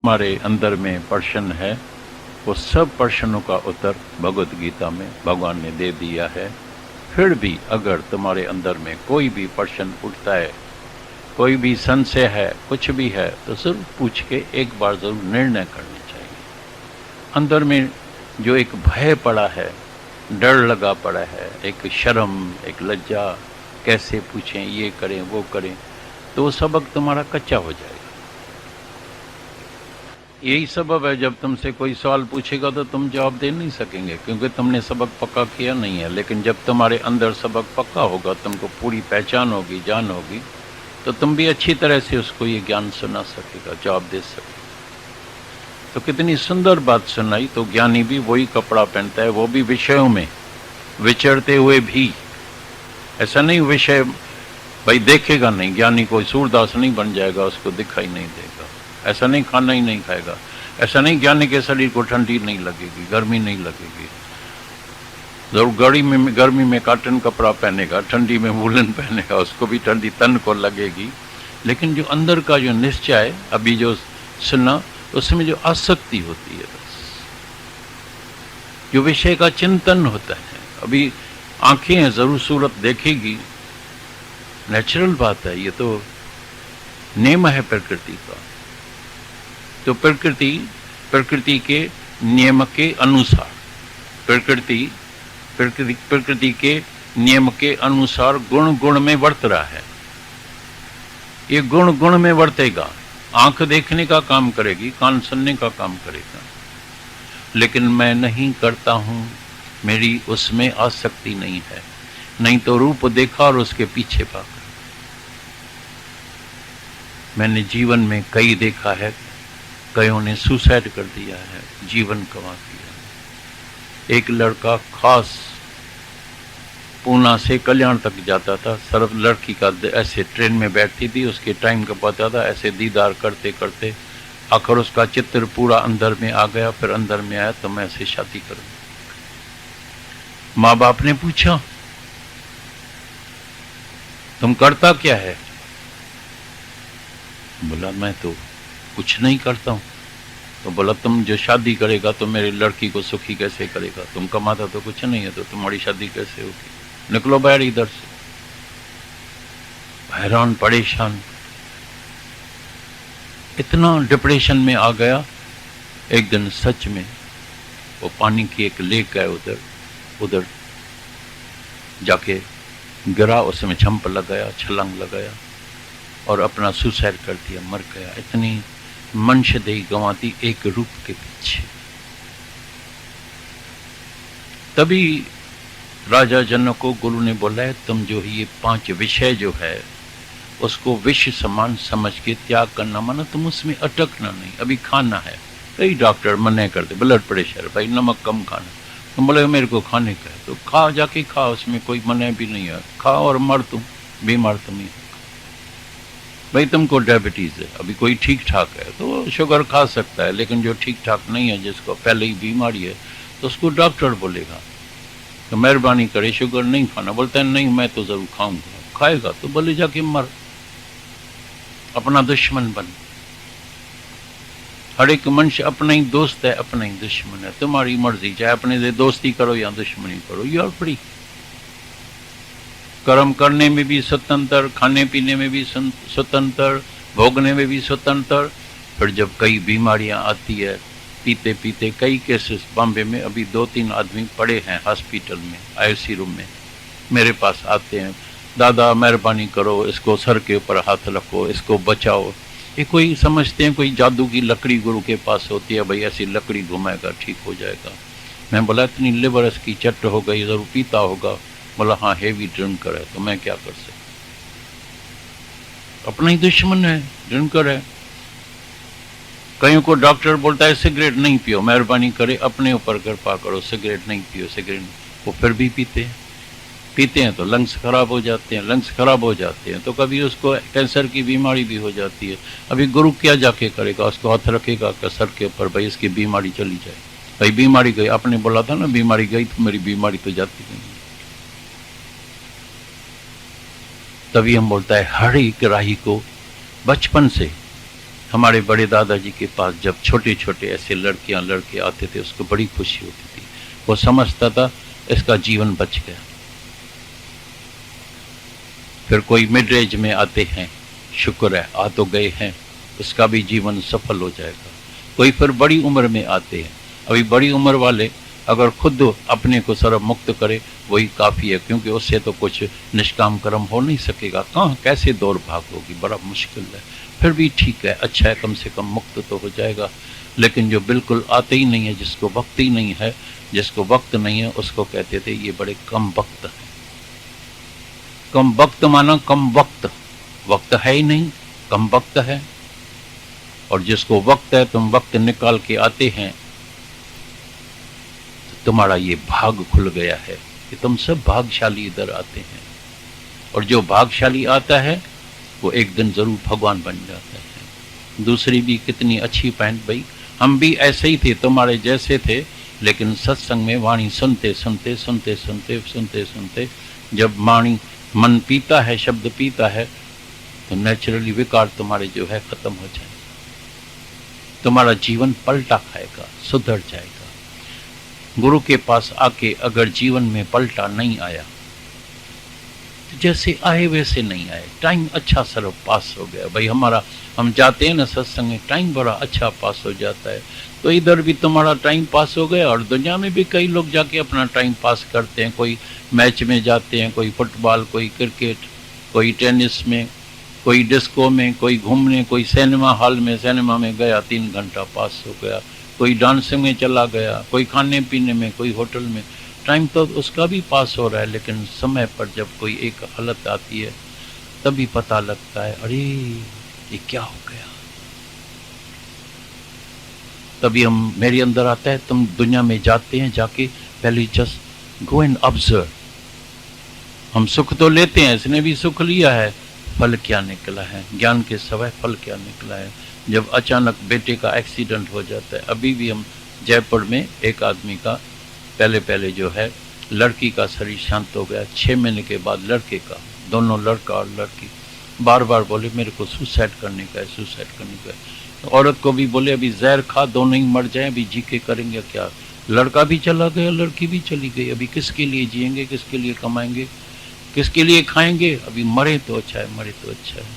हमारे अंदर में प्रश्न है, वो सब प्रश्नों का उत्तर भगवत गीता में भगवान ने दे दिया है। फिर भी अगर तुम्हारे अंदर में कोई भी प्रश्न उठता है, कोई भी संशय है, कुछ भी है, तो जरूर पूछ के एक बार जरूर निर्णय करना चाहिए। अंदर में जो एक भय पड़ा है, डर लगा पड़ा है, एक शर्म, एक लज्जा, कैसे पूछें, ये करें वो करें, तो वो सबक तुम्हारा कच्चा हो जाएगा। यही सबब है, जब तुमसे कोई सवाल पूछेगा तो तुम जवाब दे नहीं सकेंगे, क्योंकि तुमने सबक पक्का किया नहीं है। लेकिन जब तुम्हारे अंदर सबक पक्का होगा, तुमको पूरी पहचान होगी, जान होगी, तो तुम भी अच्छी तरह से उसको ये ज्ञान सुना सकेगा, जवाब दे सकेगा। तो कितनी सुंदर बात सुनाई। तो ज्ञानी भी वही कपड़ा पहनता है, वो भी विषयों में विचरते हुए भी। ऐसा नहीं विषय भाई देखेगा नहीं, ज्ञानी कोई सूरदास नहीं बन जाएगा, उसको दिखाई नहीं देगा। ऐसा नहीं, खाना ही नहीं खाएगा। ऐसा नहीं ज्ञानी के शरीर को ठंडी नहीं लगेगी, गर्मी नहीं लगेगी। जरूर गर्मी में कॉटन कपड़ा पहनेगा, ठंडी में वूलन पहनेगा, उसको भी ठंडी तन को लगेगी। लेकिन जो अंदर का जो निश्चय है, अभी जो सुना, उसमें जो आसक्ति होती है, बस जो विषय का चिंतन होता है। अभी आंखें हैं, जरूर सूरत देखेगी, नेचुरल बात है, ये तो नियम है प्रकृति का। तो प्रकृति के नियम के अनुसार, प्रकृति के नियम के अनुसार गुण में वर्त रहा है। ये गुण में वर्तेगा। आंख देखने का काम करेगी, कान सुनने का काम करेगा, लेकिन मैं नहीं करता हूं, मेरी उसमें आसक्ति नहीं है। नहीं तो रूप देखा और उसके पीछे भागा। मैंने जीवन में कई देखा है, कईयों ने सुसाइड कर दिया है, जीवन गंवा दिया। एक लड़का खास पूना से कल्याण तक जाता था, सर्व लड़की का ऐसे ट्रेन में बैठती थी, उसके टाइम का पता था, ऐसे दीदार करते करते आखिर उसका चित्र पूरा अंदर में आ गया। फिर अंदर में आया तो मैं ऐसे शादी करूं। माँ बाप ने पूछा, तुम करता क्या है? बोला, मैं तो कुछ नहीं करता हूं। तो बोला, तुम जो शादी करेगा तो मेरी लड़की को सुखी कैसे करेगा? तुम कमाता तो कुछ नहीं है, तो तुम्हारी शादी कैसे होगी? निकलो बाहर इधर से। हैरान परेशान, इतना डिप्रेशन में आ गया। एक दिन सच में वो पानी की एक लेक है, उधर जाके गिरा, उसमें छंप लगाया, छलांग लगाया और अपना सुसाइड कर दिया, मर गया। इतनी मनुष्यदेही गंवा दी एक रूप के पीछे। तभी राजा जनक को गुरु ने बोला है, तुम जो ये 5 विषय जो है उसको विष समान समझ के त्याग करना, माना तुम उसमें अटकना नहीं। अभी खाना है, कई डॉक्टर मना करते, ब्लड प्रेशर, भाई नमक कम खाना। तुम बोले मेरे को खाने का है, तो खा, जाके खा, उसमें कोई मना भी नहीं है। खा और मर, तुम बीमार तुम ही। भाई तुमको डायबिटीज है, अभी कोई ठीक ठाक है तो शुगर खा सकता है, लेकिन जो ठीक ठाक नहीं है, जिसको पहले ही बीमारी है, तो उसको डॉक्टर बोलेगा तो मेहरबानी करे शुगर नहीं खाना। बोलता है नहीं, मैं तो जरूर खाऊंगा। खाएगा तो बोले जाके मर, अपना दुश्मन बन। हर एक मनुष्य अपना ही दोस्त है, अपना ही दुश्मन है। तुम्हारी मर्जी, चाहे अपने से दोस्ती करो या दुश्मनी करो, यू आर फ्री। कर्म करने में भी स्वतंत्र, खाने पीने में भी स्वतंत्र, भोगने में भी स्वतंत्र। फिर जब कई बीमारियां आती है, पीते पीते कई केसेस बॉम्बे में अभी 2-3 आदमी पड़े हैं हॉस्पिटल में, आईसीयू रूम में, मेरे पास आते हैं, दादा मेहरबानी करो, इसको सर के ऊपर हाथ रखो, इसको बचाओ। ये कोई समझते हैं कोई जादू की लकड़ी गुरु के पास होती है, भाई ऐसी लकड़ी घुमाएगा ठीक हो जाएगा। मैं बोला इतनी लिवर इसकी चट हो गई, जरूर पीता होगा। बोला हाँ, हेवी ड्रिंकर है। तो मैं क्या कर सकता, अपना ही दुश्मन है, ड्रिंकर है। कईयों को डॉक्टर बोलता है सिगरेट नहीं पियो, मेहरबानी करे अपने ऊपर कृपा करो, सिगरेट नहीं पियो, सिगरेट। वो फिर भी पीते हैं तो लंग्स खराब हो जाते हैं, लंग्स खराब हो जाते हैं तो कभी उसको कैंसर की बीमारी भी हो जाती है। अभी गुरु क्या जाके करेगा, उसको हाथ रखेगा सर के ऊपर, भाई इसकी बीमारी चली जाए। भाई बीमारी गई, आपने बोला था ना बीमारी गई, तो मेरी बीमारी तो जाती नहीं। तभी हम बोलता है हर एक राही को बचपन से हमारे बड़े दादाजी के पास जब छोटे छोटे ऐसे लड़कियां लड़के आते थे, उसको बड़ी खुशी होती थी। वो समझता था इसका जीवन बच गया। फिर कोई मिड एज में आते हैं, शुक्र है आ तो गए हैं, उसका भी जीवन सफल हो जाएगा। कोई फिर बड़ी उम्र में आते हैं। अभी बड़ी उम्र वाले अगर खुद अपने को सर्व मुक्त करे वही काफ़ी है, क्योंकि उससे तो कुछ निष्काम कर्म हो नहीं सकेगा। कहाँ कैसे दौड़ भाग होगी, बड़ा मुश्किल है। फिर भी ठीक है, अच्छा है, कम से कम मुक्त तो हो जाएगा। लेकिन जो बिल्कुल आते ही नहीं है, जिसको वक्त ही नहीं है, जिसको वक्त नहीं है, उसको कहते थे ये बड़े कम वक्त है। कम वक्त माना कम वक्त, वक्त है ही नहीं, कम वक्त है। और जिसको वक्त है, तुम वक्त निकाल के आते हैं, तो तुम्हारा ये भाग खुल गया है कि तुम सब भाग्यशाली इधर आते हैं। और जो भाग्यशाली आता है वो एक दिन जरूर भगवान बन जाता है। दूसरी भी कितनी अच्छी पॉइंट भाई, हम भी ऐसे ही थे, तुम्हारे जैसे थे, लेकिन सत्संग में वाणी सुनते सुनते सुनते सुनते सुनते सुनते जब वाणी मन पीता है, शब्द पीता है, तो नेचुरली विकार तुम्हारे जो है खत्म हो जाए, तुम्हारा जीवन पलटा खाएगा, सुधर जाएगा। गुरु के पास आके अगर जीवन में पलटा नहीं आया, तो जैसे आए वैसे नहीं आए। टाइम अच्छा सर्व पास हो गया भाई हमारा, हम जाते हैं ना सत्संग में, टाइम बड़ा अच्छा पास हो जाता है। तो इधर भी तुम्हारा टाइम पास हो गया, और दुनिया में भी कई लोग जाके अपना टाइम पास करते हैं। कोई मैच में जाते हैं, कोई फुटबॉल, कोई क्रिकेट, कोई टेनिस में, कोई डिस्को में, कोई घूमने, कोई सिनेमा हॉल में, सिनेमा में गया 3 घंटा पास हो गया, कोई डांसिंग में चला गया, कोई खाने पीने में, कोई होटल में। टाइम तो उसका भी पास हो रहा है, लेकिन समय पर जब कोई एक हालत आती है तभी पता लगता है अरे ये क्या हो गया। तभी हम मेरे अंदर आता है, तुम दुनिया में जाते हैं, जाके पहले जस्ट गो एंड ऑब्जर्व। हम सुख तो लेते हैं, इसने भी सुख लिया है, फल क्या निकला है, ज्ञान के सवय फल क्या निकला है। जब अचानक बेटे का एक्सीडेंट हो जाता है, अभी भी हम जयपुर में एक आदमी का पहले जो है, लड़की का शरीर शांत हो गया, 6 महीने के बाद लड़के का, दोनों लड़का और लड़की बार बार बोले मेरे को सुसाइड करने का है, सुसाइड करने का है। औरत को भी बोले अभी जहर खा, दोनों ही मर जाएं, अभी जी के करेंगे क्या। लड़का भी चला गया, लड़की भी चली गई, अभी किसके लिए जिएंगे, किसके लिए कमाएंगे, किसके लिए खाएंगे, अभी मरे तो अच्छा है, मरे तो अच्छा है।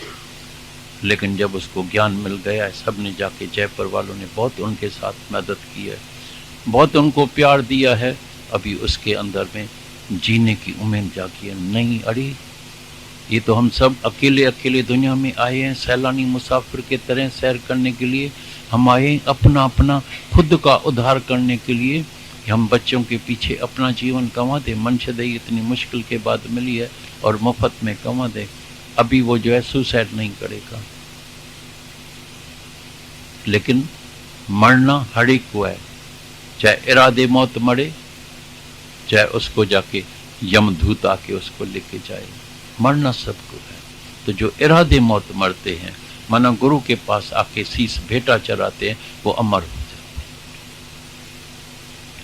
लेकिन जब उसको ज्ञान मिल गया है, सब ने जाके, जयपुर वालों ने बहुत उनके साथ मदद की है, बहुत उनको प्यार दिया है, अभी उसके अंदर में जीने की उम्मीद जागी है। नहीं, अरे ये तो हम सब अकेले अकेले दुनिया में आए हैं, सैलानी मुसाफिर के तरह सैर करने के लिए हम आए, अपना अपना खुद का उद्धार करने के लिए। हम बच्चों के पीछे अपना जीवन गंवा दे, मनशदई इतनी मुश्किल के बाद मिली है और मुफ्त में गंवा दे। अभी वो जो है सुसाइड नहीं करेगा, लेकिन मरना हर एक को है, चाहे इरादे मौत मरे, चाहे उसको जाके यमदूत आके उसको लेके जाए, मरना सबको है। तो जो इरादे मौत मरते हैं, माना गुरु के पास आके शीश भेंटा चढ़ाते हैं, वो अमर हो जाते हैं।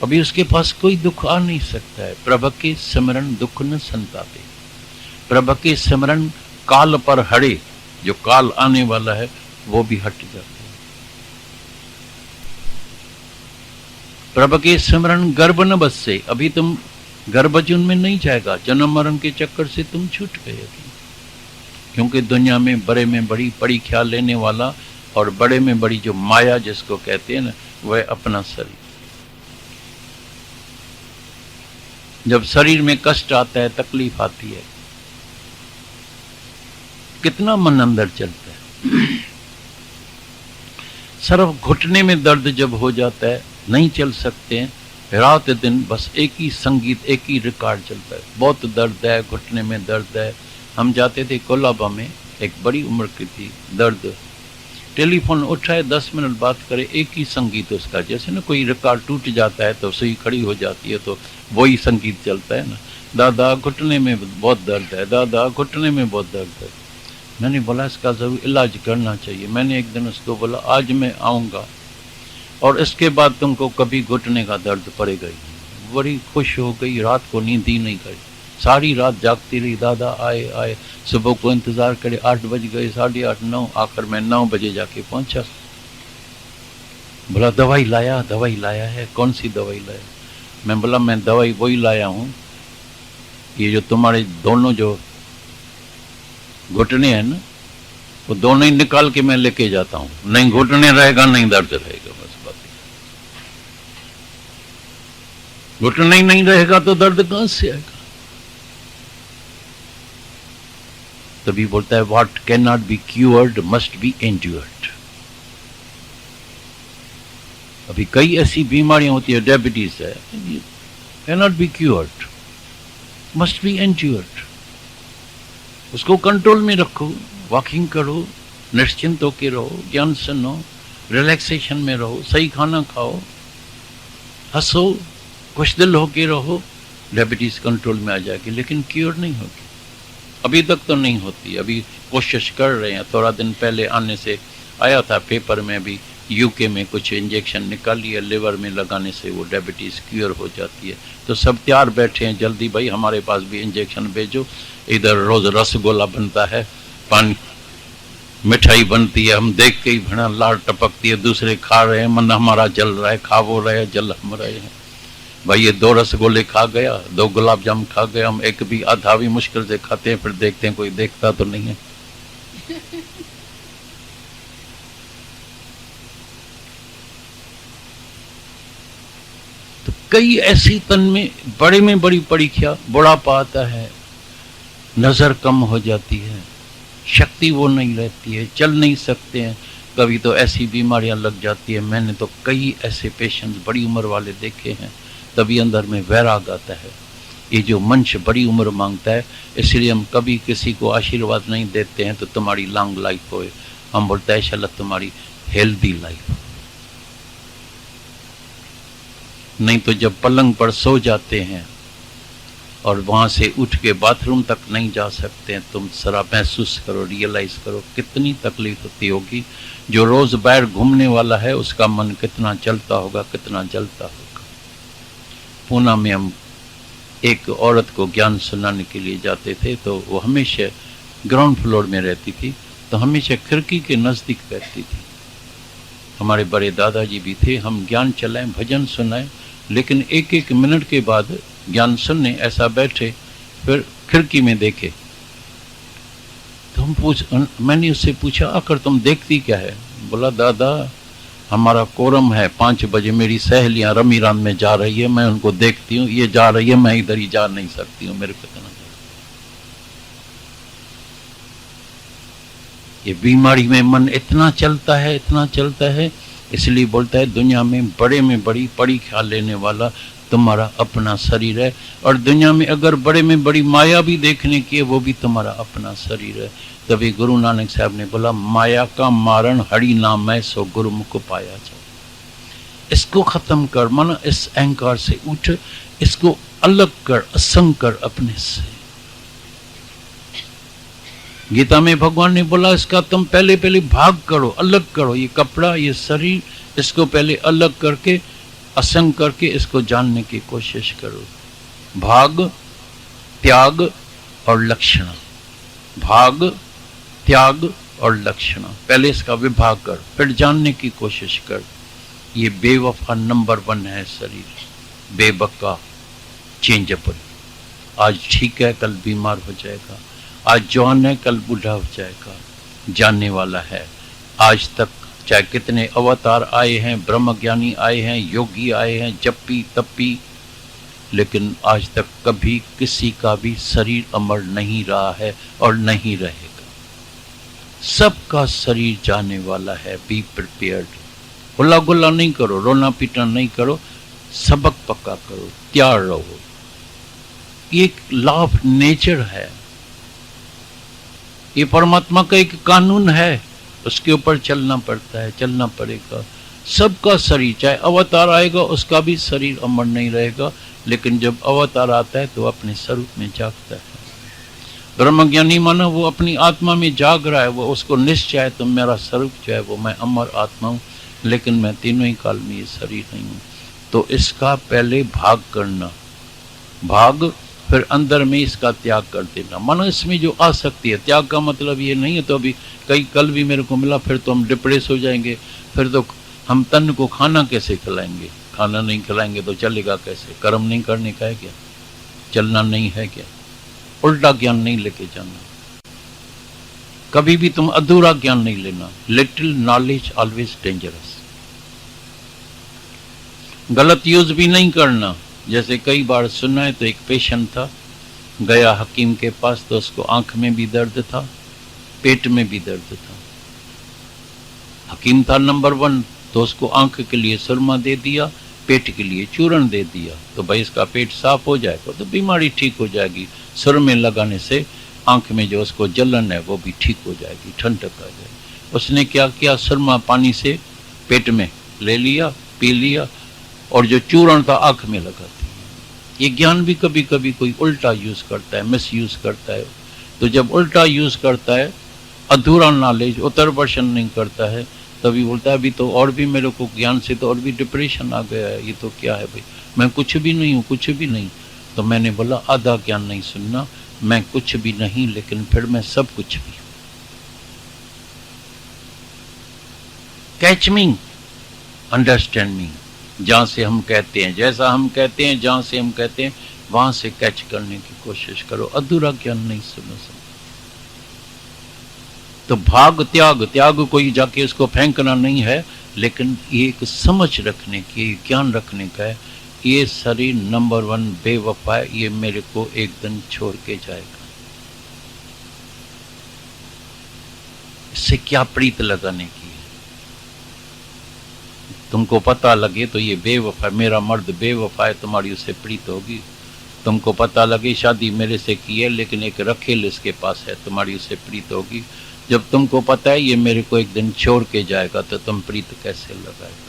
अभी उसके पास कोई दुख आ नहीं सकता है। प्रभु के सिमरन दुख न संतापे, प्रभु के सिमरन काल पर हरे, जो काल आने वाला है वो भी हट जाता है। प्रभु के सिमरन गर्भ न बसे, अभी तुम गर्भजन में नहीं जाएगा, जन्म मरण के चक्कर से तुम छूट गए अभी। क्योंकि दुनिया में बड़े में बड़ी बड़ी ख्याल लेने वाला और बड़े में बड़ी जो माया जिसको कहते हैं ना, वह अपना शरीर। जब शरीर में कष्ट आता है, तकलीफ आती है, कितना मन अंदर चलता है। सिर्फ घुटने में दर्द जब हो जाता है, नहीं चल सकते हैं, रात दिन बस एक ही संगीत, एक ही रिकॉर्ड चलता है। बहुत दर्द है, घुटने में दर्द है। हम जाते थे कोलाबा में, एक बड़ी उम्र की थी, दर्द, टेलीफोन उठाए 10 मिनट बात करे, एक ही संगीत उसका, जैसे ना कोई रिकॉर्ड टूट जाता है तो सुई खड़ी हो जाती है, तो वही संगीत चलता है ना, दादा घुटने में बहुत दर्द है, दादा घुटने में बहुत दर्द है। मैंने बोला इसका ज़रूर इलाज करना चाहिए। मैंने एक दिन उसको बोला आज मैं आऊँगा और इसके बाद तुमको कभी घुटने का दर्द पड़ेगा ही। बड़ी खुश हो गई, रात को नींद ही नहीं करी। सारी रात जागती रही, दादा आए आए, सुबह को इंतजार करे, 8 बज गए, 8:30, 9, आखिर में 9 बजे जाके पहुंचा। बोला दवाई लाया है? कौन सी दवाई लाया? मैं बोला मैं दवाई वही लाया हूँ, ये जो तुम्हारे दोनों जो घुटने हैं ना, वो दोनों ही निकाल के मैं लेके जाता हूँ, नहीं घुटने रहेगा नहीं दर्द रहेगा, बस बात। घुटने ही नहीं रहेगा तो दर्द कहां से आएगा? तभी बोलता है what can not be cured must be endured. अभी कई ऐसी बीमारियां होती है, डायबिटीज है, can not be cured, must be endured. उसको कंट्रोल में रखो, वॉकिंग करो, निश्चिंत होके रहो, ज्ञान सुनो, रिलैक्सेशन में रहो, सही खाना खाओ, हंसो, खुश दिल होके रहो, डायबिटीज कंट्रोल में आ जाएगी, लेकिन क्योर नहीं होगी। अभी तक तो नहीं होती, अभी कोशिश कर रहे हैं। थोड़ा दिन पहले आने से आया था पेपर में, भी यूके में कुछ इंजेक्शन निकाली है, लिवर में लगाने से वो डायबिटीज क्योर हो जाती है। तो सब तैयार बैठे हैं, जल्दी भाई हमारे पास भी इंजेक्शन भेजो। इधर रोज रसगुल्ला बनता है, पानी मिठाई बनती है, हम देख के ही भड़ा लार टपकती है, दूसरे खा रहे हैं, मन हमारा जल रहा है, खा वो रहे, जल हम रहे हैं। भाई ये 2 रसगुल्ले खा गया, 2 गुलाब जामुन खा गया, हम एक भी आधा भी मुश्किल से खाते हैं, फिर देखते हैं कोई देखता तो नहीं है। तो कई ऐसी तन में बड़ी परीक्षा, बुढ़ापा आता है, नजर कम हो जाती है, शक्ति वो नहीं रहती है, चल नहीं सकते हैं, कभी तो ऐसी बीमारियां लग जाती है। मैंने तो कई ऐसे पेशेंट्स बड़ी उम्र वाले देखे हैं, तभी अंदर में वैराग आता है। ये जो मनुष्य बड़ी उम्र मांगता है, इसलिए हम कभी किसी को आशीर्वाद नहीं देते हैं तो तुम्हारी लॉन्ग लाइफ होए, हम बोलते हैं शायद तुम्हारी हेल्दी लाइफ। नहीं तो जब पलंग पर सो जाते हैं और वहां से उठ के बाथरूम तक नहीं जा सकते हैं, तुम जरा महसूस करो, रियलाइज करो कितनी तकलीफ होती होगी। जो रोज बाहर घूमने वाला है उसका मन कितना चलता होगा, कितना जलता होगा। पूना में हम एक औरत को ज्ञान सुनाने के लिए जाते थे, तो वो हमेशा ग्राउंड फ्लोर में रहती थी, तो हमेशा खिड़की के नज़दीक बैठती थी। हमारे बड़े दादाजी भी थे, हम ज्ञान चलाएं, भजन सुनाएं, लेकिन 1-1 मिनट के बाद ज्ञान सुनने ऐसा बैठे, फिर खिड़की में देखे। तो मैंने उससे पूछा आकर तुम देखती क्या है? बोला दादा हमारा कोरम है, 5 बजे मेरी सहेलियां रमीरान में जा रही है, मैं उनको देखती हूँ, ये जा रही है, मैं इधर ही जा नहीं सकती हूँ, मेरे को इतना। ये बीमारी में मन इतना चलता है, इसलिए बोलता है दुनिया में बड़ी परीक्षा लेने वाला तुम्हारा अपना शरीर है, और दुनिया में अगर बड़े में बड़ी माया भी देखने की है, वो भी तुम्हारा अपना शरीर है। तभी गुरु नानक साहब ने बोला माया का मारण हरि नाम है, सो गुरुमुख पाया जाए। इसको खत्म कर, माना इस अहंकार से उठ, इसको अलग कर, असंग कर अपने से। गीता में भगवान ने बोला इसका तुम पहले भाग करो, अलग करो, ये कपड़ा, ये शरीर, इसको पहले अलग करके, असंग करके इसको जानने की कोशिश करो। भाग, त्याग और लक्षणा, भाग, त्याग और लक्षणा, पहले इसका विभाग कर, फिर जानने की कोशिश कर। ये बेवफा नंबर 1 है शरीर, बेबका, चेंजेबल। आज ठीक है, कल बीमार हो जाएगा, आज जवान है, कल बूढ़ा हो जाएगा, जानने वाला है। आज तक चाहे कितने अवतार आए हैं, ब्रह्म ज्ञानी आए हैं, योगी आए हैं, जप्पी तप्पी, लेकिन आज तक कभी किसी का भी शरीर अमर नहीं रहा है और नहीं रहेगा। सबका शरीर जाने वाला है। बी प्रिपेयर्ड, हुल्ला गुल्ला नहीं करो, रोना पीटना नहीं करो, सबक पक्का करो, तैयार रहो। ये एक लॉ ऑफ नेचर है, ये परमात्मा का एक कानून है, उसके ऊपर चलना पड़ता है, चलना पड़ेगा। सबका शरीर, चाहे अवतार आएगा उसका भी शरीर अमर नहीं रहेगा, लेकिन जब अवतार आता है तो अपने स्वरूप में जागता है। ब्रह्मज्ञानी माना वो अपनी आत्मा में जाग रहा है, वो उसको निश्चय है तो मेरा स्वरूप जो है वो मैं अमर आत्मा हूँ, लेकिन मैं तीनों ही काल में ये शरीर नहीं हूँ। तो इसका पहले भाग करना, भाग, फिर अंदर में इसका त्याग कर देना। मानो इसमें जो आसक्ति है, त्याग का मतलब ये नहीं है तो अभी कल भी मेरे को मिला, फिर तो हम डिप्रेस हो जाएंगे, फिर तो हम तन को खाना कैसे खिलाएंगे? खाना नहीं खिलाएंगे तो चलेगा कैसे? कर्म नहीं करने का है क्या? चलना नहीं है क्या? उल्टा ज्ञान नहीं लेके जाना, कभी भी तुम अधूरा ज्ञान नहीं लेना। Little knowledge always dangerous. गलत यूज भी नहीं करना। जैसे कई बार सुना है, तो एक पेशेंट था, गया हकीम के पास, तो उसको आंख में भी दर्द था, पेट में भी दर्द था। हकीम था नंबर 1, तो उसको आंख के लिए सुरमा दे दिया, पेट के लिए चूर्ण दे दिया। तो भाई इसका पेट साफ हो जाएगा तो बीमारी ठीक हो जाएगी। सुरमे लगाने से आंख में जो उसको जलन है वो भी ठीक हो जाएगी, ठंडक आ जाएगी। उसने क्या किया, सुरमा पानी से पेट में ले लिया, पी लिया, और जो चूर्ण था आंख में लगा दिया। ये ज्ञान भी कभी कभी कोई उल्टा यूज करता है, मिस यूज करता है। तो जब उल्टा यूज करता है, अधूरा नॉलेज, उत्तरवर्षण नहीं करता है, तभी बोलता है अभी तो और भी मेरे को ज्ञान से तो और भी डिप्रेशन आ गया है, ये तो क्या है भाई, मैं कुछ भी नहीं हूँ, कुछ भी नहीं। तो मैंने बोला आधा ज्ञान नहीं सुनना, मैं कुछ भी नहीं, लेकिन फिर मैं सब कुछ भी हूं। कैच मी, अंडरस्टैंड मी। जहां से हम कहते हैं, जैसा हम कहते हैं, जहां से हम कहते हैं, वहां से कैच करने की कोशिश करो। अधूरा ज्ञान नहीं सुनो सब। तो भाग त्याग, त्याग कोई जाके उसको फेंकना नहीं है, लेकिन ये एक समझ रखने की, ज्ञान रखने का है। ये शरीर नंबर 1 बेवफा है, ये मेरे को एक दिन छोड़ के जाएगा। इससे क्या प्रीत लगाने की है? तुमको पता लगे तो ये बेवफा, मेरा मर्द बेवफा है, तुम्हारी उससे प्रीत होगी। तुमको पता लगे शादी मेरे से की है, लेकिन एक रखेल इसके पास है, तुम्हारी उससे प्रीत होगी। जब तुमको पता है ये मेरे को एक दिन छोड़ के जाएगा, तो तुम प्रीत कैसे लगाएगा?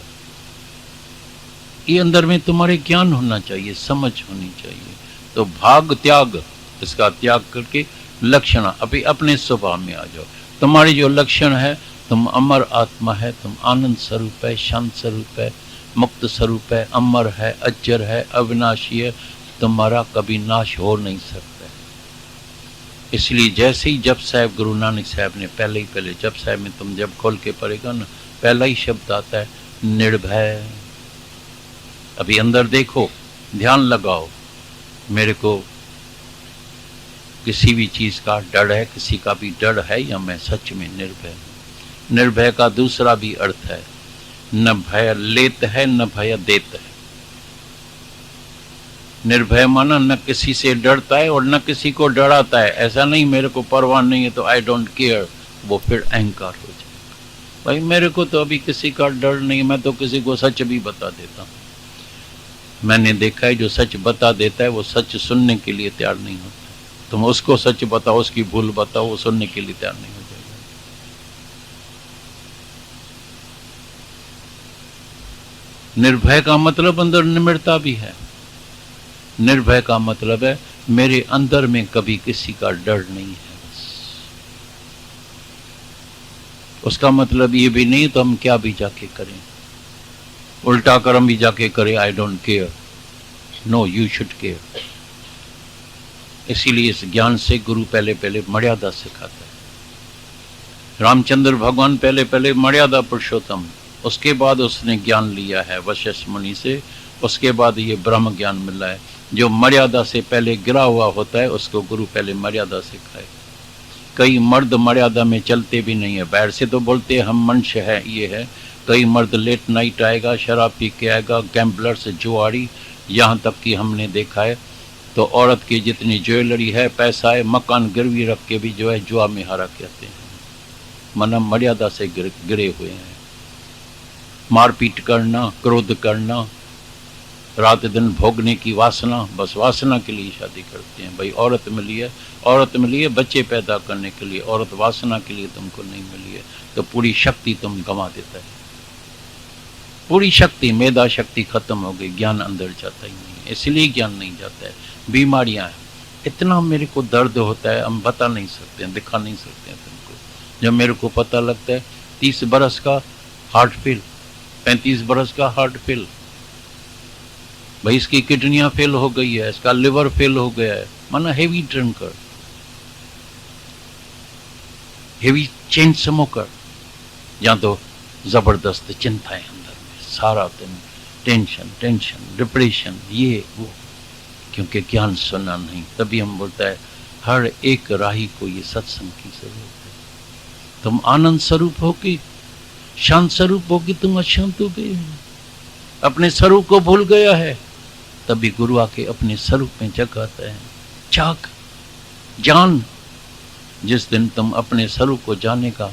ये अंदर में तुम्हारे ज्ञान होना चाहिए, समझ होनी चाहिए। तो भाग त्याग, इसका त्याग करके लक्षण, अभी अपने स्वभाव में आ जाओ। तुम्हारी जो लक्षण है, तुम अमर आत्मा है, तुम आनंद स्वरूप है, शांत स्वरूप है, मुक्त स्वरूप है, अमर है, अजर है, अविनाशी है, तुम्हारा कभी नाश हो नहीं सकता। इसलिए जैसे ही जप साहब, गुरु नानक साहब ने पहले जप साहब में तुम जब खोल के पढ़ेगा ना, पहला ही शब्द आता है निर्भय। अभी अंदर देखो, ध्यान लगाओ, मेरे को किसी भी चीज का डर है, किसी का भी डर है, या मैं सच में निर्भय हूं। निर्भय का दूसरा भी अर्थ है, न भय लेत है, न भय देत है। निर्भय माना न किसी से डरता है और न किसी को डराता है। ऐसा नहीं मेरे को परवाह नहीं है तो आई डोंट केयर, वो फिर अहंकार हो जाएगा। भाई मेरे को तो अभी किसी का डर नहीं, मैं तो किसी को सच भी बता देता हूँ। मैंने देखा है जो सच बता देता है वो सच सुनने के लिए तैयार नहीं होता। तुम उसको सच बताओ, उसकी भूल बताओ, वो सुनने के लिए तैयार नहीं हो जाएगा। निर्भय का मतलब अंदर निम्रता भी है। निर्भय का मतलब है मेरे अंदर में कभी किसी का डर नहीं है। बस उसका मतलब ये भी नहीं तो हम क्या भी जाके करें, उल्टा कर्म भी जाके करें, I don't care. No, you should care. इसीलिए इस ज्ञान से गुरु पहले मर्यादा सिखाता है। रामचंद्र भगवान पहले मर्यादा पुरुषोत्तम, उसके बाद उसने ज्ञान लिया है वशिष्ठ मुनि से, उसके बाद ये ब्रह्म ज्ञान मिला है। जो मर्यादा से पहले गिरा हुआ होता है उसको गुरु पहले मर्यादा सिखाए। कई मर्द मर्यादा में चलते भी नहीं है, बाहर से तो बोलते हैं हम मनुष्य है, ये है। कई मर्द लेट नाइट आएगा, शराब पी के आएगा, गैम्बलर्स, जुआरी, यहाँ तक कि हमने देखा है तो औरत की जितनी ज्वेलरी है, पैसा है, मकान गिरवी रख के भी जो है जुआ में हारा कहते हैं। मना मर्यादा से गिरे हुए हैं। मारपीट करना, क्रोध करना, रात दिन भोगने की वासना, बस वासना के लिए शादी करते हैं। भाई औरत मिली है बच्चे पैदा करने के लिए, औरत वासना के लिए तुमको नहीं मिली है तो पूरी शक्ति तुम गंवा देता है। पूरी शक्ति, मेधा शक्ति खत्म हो गई, ज्ञान अंदर जाता ही नहीं है, इसलिए ज्ञान नहीं जाता है। बीमारियां हैं, इतना मेरे को दर्द होता है हम बता नहीं सकते हैं, दिखा नहीं सकते हैं तुमको। जब मेरे को पता लगता है 30 बरस का हार्ट फेल, 35 बरस का हार्ट फेल, भाई इसकी किडनियां फेल हो गई है, इसका लिवर फेल हो गया है, माना heavy drinker, heavy chain smoker, या तो जबरदस्त चिंताएं अंदर में, सारा दिन टेंशन टेंशन डिप्रेशन ये वो, क्योंकि ज्ञान सुना नहीं। तभी हम बोलता है हर एक राही को ये सत्संग की जरूरत है। तुम आनंद स्वरूप हो कि शांत स्वरूप हो कि तुम अशांत हो गए, अपने स्वरूप को भूल गया है, तभी गुरु आके अपने स्वरूप में जगाता है। जाग, जान। जिस दिन तुम अपने स्वरूप को जानेगा,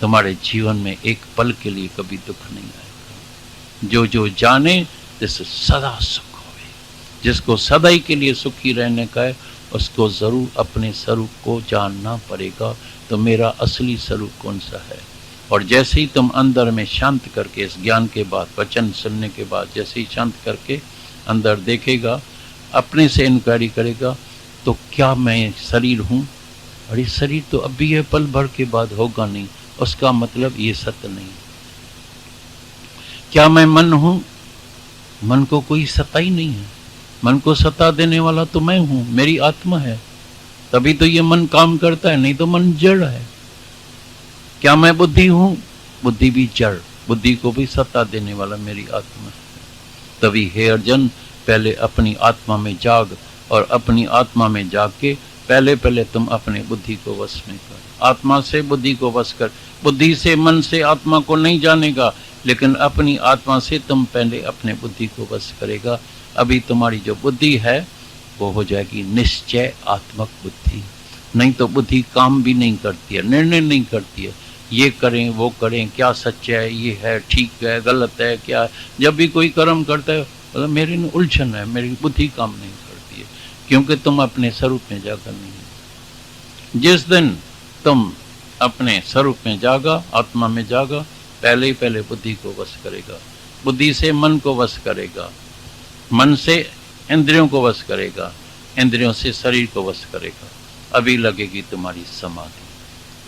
तुम्हारे जीवन में एक पल के लिए कभी दुख नहीं आएगा। जो जो जाने जिससे सदा सुख होवे, जिसको सदाई के लिए सुखी रहने का है, उसको जरूर अपने स्वरूप को जानना पड़ेगा। तो मेरा असली स्वरूप कौन सा है? और जैसे ही तुम अंदर में शांत करके, इस ज्ञान के बाद, वचन सुनने के बाद जैसे ही शांत करके अंदर देखेगा, अपने से इंक्वायरी करेगा, तो क्या मैं शरीर हूँ? और ये शरीर तो अभी है, पल भर के बाद होगा नहीं, उसका मतलब ये सत्य नहीं। क्या मैं मन हूँ? मन को कोई सता ही नहीं है, मन को सता देने वाला तो मैं हूँ, मेरी आत्मा है, तभी तो ये मन काम करता है, नहीं तो मन जड़ है। क्या मैं बुद्धि हूँ? बुद्धि भी जड़, बुद्धि को भी सत्ता देने वाला मेरी आत्मा है। तभी हे अर्जुन, पहले अपनी आत्मा में जाग, और अपनी आत्मा में जाग के पहले तुम अपने बुद्धि को वश में कर। आत्मा से बुद्धि को वश कर। बुद्धि से, मन से आत्मा को नहीं जानेगा, लेकिन अपनी आत्मा से तुम पहले अपने बुद्धि को वश करेगा। अभी तुम्हारी जो बुद्धि है वो हो जाएगी निश्चय आत्मक बुद्धि। नहीं तो बुद्धि काम भी नहीं करती है, निर्णय नहीं करती है, ये करें वो करें, क्या सच है, ये है ठीक है गलत है क्या है। जब भी कोई कर्म करता है मतलब मेरी उलझन है, मेरी बुद्धि काम नहीं करती है, क्योंकि तुम अपने स्वरूप में जाकर नहीं। जिस दिन तुम अपने स्वरूप में जागा, आत्मा में जागा, पहले बुद्धि को वश करेगा, बुद्धि से मन को वश करेगा, मन से इंद्रियों को वश करेगा, इंद्रियों से शरीर को वश करेगा, अभी लगेगी तुम्हारी समाधि।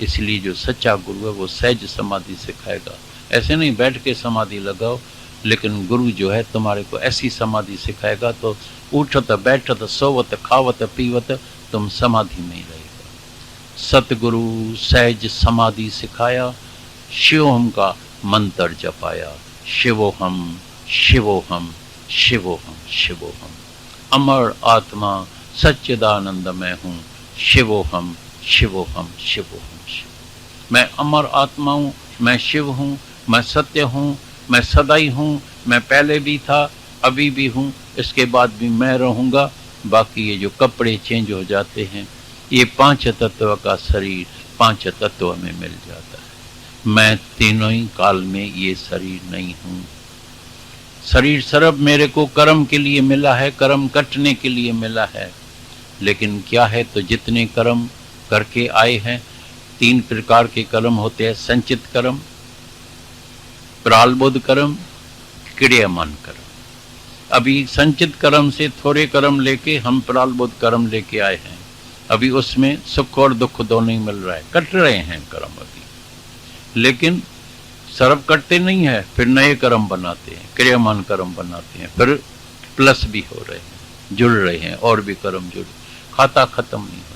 इसलिए जो सच्चा गुरु है वो सहज समाधि सिखाएगा। ऐसे नहीं बैठ के समाधि लगाओ, लेकिन गुरु जो है तुम्हारे को ऐसी समाधि सिखाएगा, तो उठत बैठत सोवत खावत पीवत तुम समाधि में ही रहेगा। सतगुरु सहज समाधि सिखाया, शिवोहम का मंत्र जपाया, शिवोहम शिवोहम शिवोहम शिवोहम। अमर आत्मा सच्चिदानंद मैं हूँ, शिवोहम शिवोहम शिवोहम शिव। मैं अमर आत्मा हूँ, मैं शिव हूँ, मैं सत्य हूँ, मैं सदाई हूँ, मैं पहले भी था, अभी भी हूँ, इसके बाद भी मैं रहूँगा। बाकी ये जो कपड़े चेंज हो जाते हैं, ये पांच तत्व का शरीर पांच तत्व में मिल जाता है। मैं तीनों ही काल में ये शरीर नहीं हूँ। शरीर सर्व मेरे को कर्म के लिए मिला है, कर्म कटने के लिए मिला है, लेकिन क्या है तो जितने कर्म करके आए हैं, तीन प्रकार के कर्म होते हैं, संचित कर्म, प्रारब्ध कर्म, क्रियामान कर्म। अभी संचित कर्म से थोड़े कर्म लेके हम प्रारब्ध कर्म लेके आए हैं, अभी उसमें सुख और दुख दोनों ही मिल रहा है, कट रहे हैं कर्म अभी, लेकिन सर्व करते नहीं है, फिर नए कर्म बनाते हैं, क्रियामान कर्म बनाते हैं, फिर प्लस भी हो रहे हैं, जुड़ रहे हैं, और भी कर्म जुड़, खाता खत्म नहीं होता।